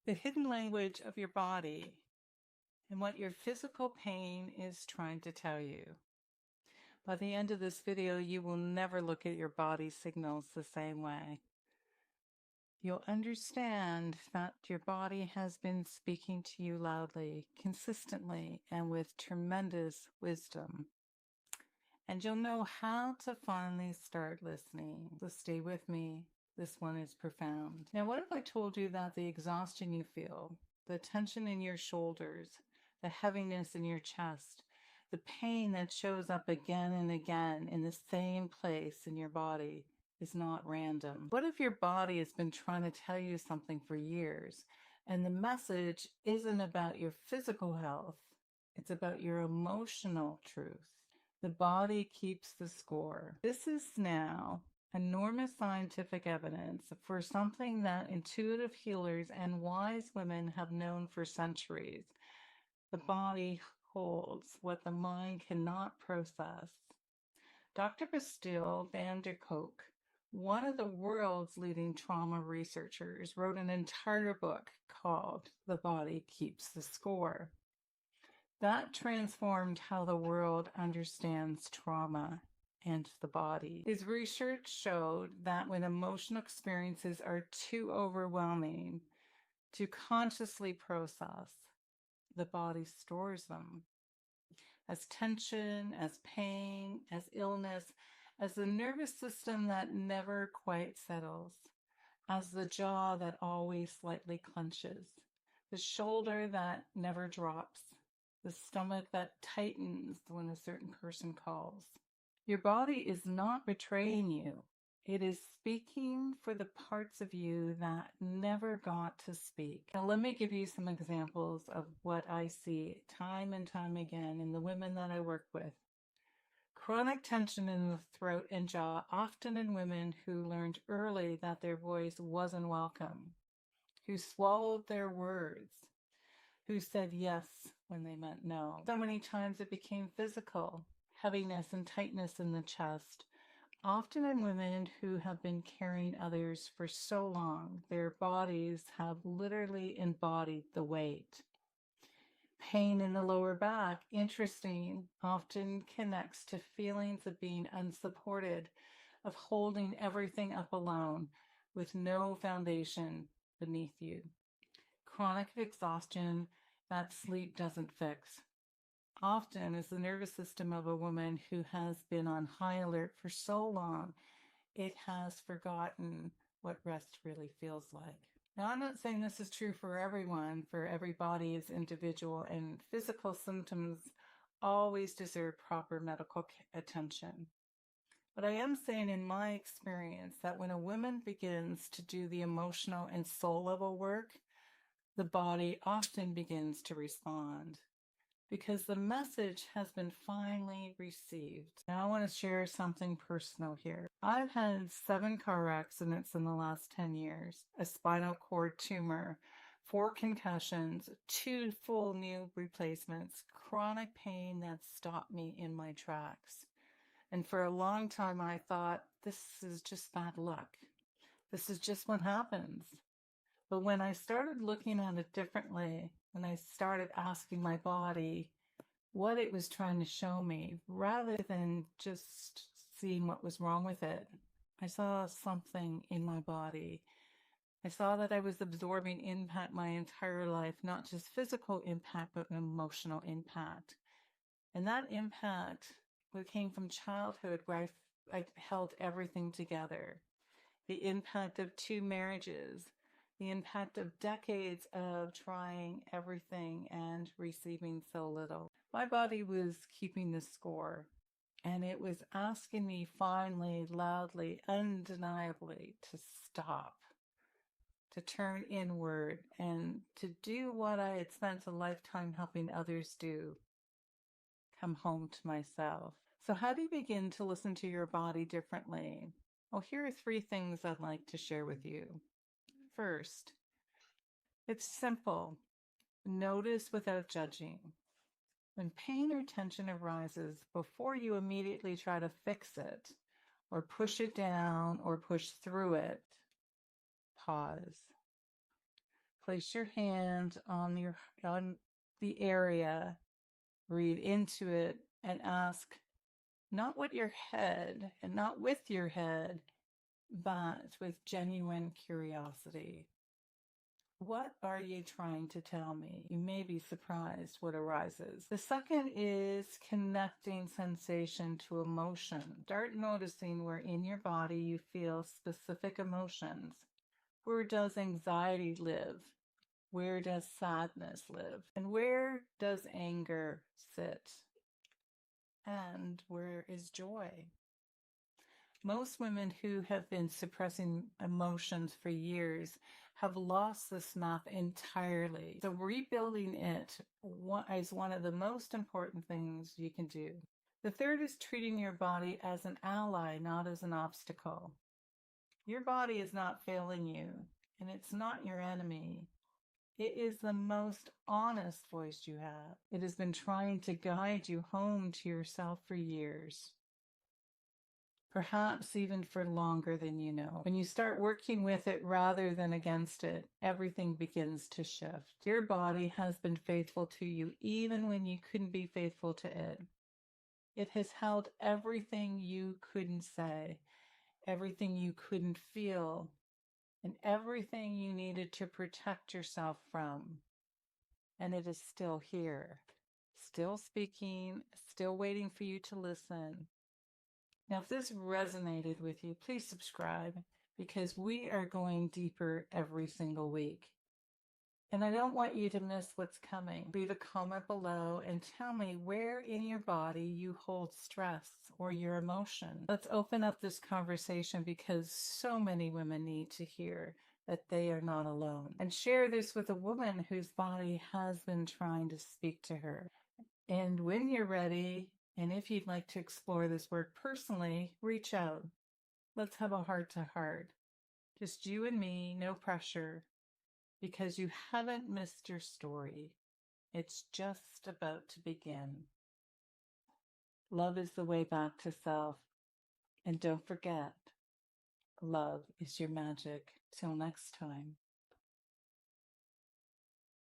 the hidden language of your body and what your physical pain is trying to tell you. By the end of this video, you will never look at your body signals the same way. You'll understand that your body has been speaking to you loudly, consistently, and with tremendous wisdom. And you'll know how to finally start listening. So stay with me. This one is profound. Now, what if I told you that the exhaustion you feel, the tension in your shoulders, the heaviness in your chest, the pain that shows up again and again in the same place in your body is not random? What if your body has been trying to tell you something for years, and the message isn't about your physical health, it's about your emotional truth? The body keeps the score. This is now enormous scientific evidence for something that intuitive healers and wise women have known for centuries. The body holds what the mind cannot process. Dr. Bastille van der Kolk, one of the world's leading trauma researchers, wrote an entire book called The Body Keeps the Score. That transformed how the world understands trauma and the body. His research showed that when emotional experiences are too overwhelming to consciously process, the body stores them as tension, as pain, as illness, as the nervous system that never quite settles, as the jaw that always slightly clenches, the shoulder that never drops, the stomach that tightens when a certain person calls. Your body is not betraying you. It is speaking for the parts of you that never got to speak. Now, let me give you some examples of what I see time and time again in the women that I work with. Chronic tension in the throat and jaw, often in women who learned early that their voice wasn't welcome, who swallowed their words, who said yes when they meant no. So many times it became physical, heaviness and tightness in the chest, often in women who have been carrying others for so long. Their bodies have literally embodied the weight. Pain in the lower back, interesting, often connects to feelings of being unsupported, of holding everything up alone with no foundation beneath you. Chronic exhaustion that sleep doesn't fix, often is the nervous system of a woman who has been on high alert for so long, it has forgotten what rest really feels like. Now, I'm not saying this is true for everyone, for every body is individual, and physical symptoms always deserve proper medical attention. But I am saying in my experience that when a woman begins to do the emotional and soul level work, the body often begins to respond because the message has been finally received. Now I want to share something personal here. I've had 7 car accidents in the last 10 years, a spinal cord tumor, 4 concussions, 2 full knee replacements, chronic pain that stopped me in my tracks. And for a long time I thought, this is just bad luck. This is just what happens. But when I started looking at it differently, when I started asking my body what it was trying to show me, rather than just seeing what was wrong with it, I saw something in my body. I saw that I was absorbing impact my entire life, not just physical impact, but emotional impact. And that impact came from childhood where I held everything together. The impact of 2 marriages, the impact of decades of trying everything and receiving so little. My body was keeping the score, and it was asking me finally, loudly, undeniably to stop, to turn inward, and to do what I had spent a lifetime helping others do, come home to myself. So how do you begin to listen to your body differently? Well, here are 3 things I'd like to share with you. First, it's simple. Notice without judging. When pain or tension arises, before you immediately try to fix it, or push it down, or push through it, pause. Place your hand on the area, breathe into it, and ask not with your head and not with your head, but with genuine curiosity. What are you trying to tell me? You may be surprised what arises. The second is connecting sensation to emotion. Start noticing where in your body you feel specific emotions. Where does anxiety live? Where does sadness live? And where does anger sit? And where is joy? Most women who have been suppressing emotions for years have lost this map entirely. So rebuilding it is one of the most important things you can do. The third is treating your body as an ally, not as an obstacle. Your body is not failing you, and it's not your enemy. It is the most honest voice you have. It has been trying to guide you home to yourself for years. Perhaps even for longer than you know. When you start working with it rather than against it, everything begins to shift. Your body has been faithful to you even when you couldn't be faithful to it. It has held everything you couldn't say, everything you couldn't feel, and everything you needed to protect yourself from. And it is still here, still speaking, still waiting for you to listen. Now, if this resonated with you, please subscribe because we are going deeper every single week. And I don't want you to miss what's coming. Leave a comment below and tell me where in your body you hold stress or your emotion. Let's open up this conversation because so many women need to hear that they are not alone. And share this with a woman whose body has been trying to speak to her. And when you're ready, and if you'd like to explore this work personally, reach out. Let's have a heart-to-heart. Just you and me, no pressure, because you haven't missed your story. It's just about to begin. Love is the way back to self. And don't forget, love is your magic. Till next time.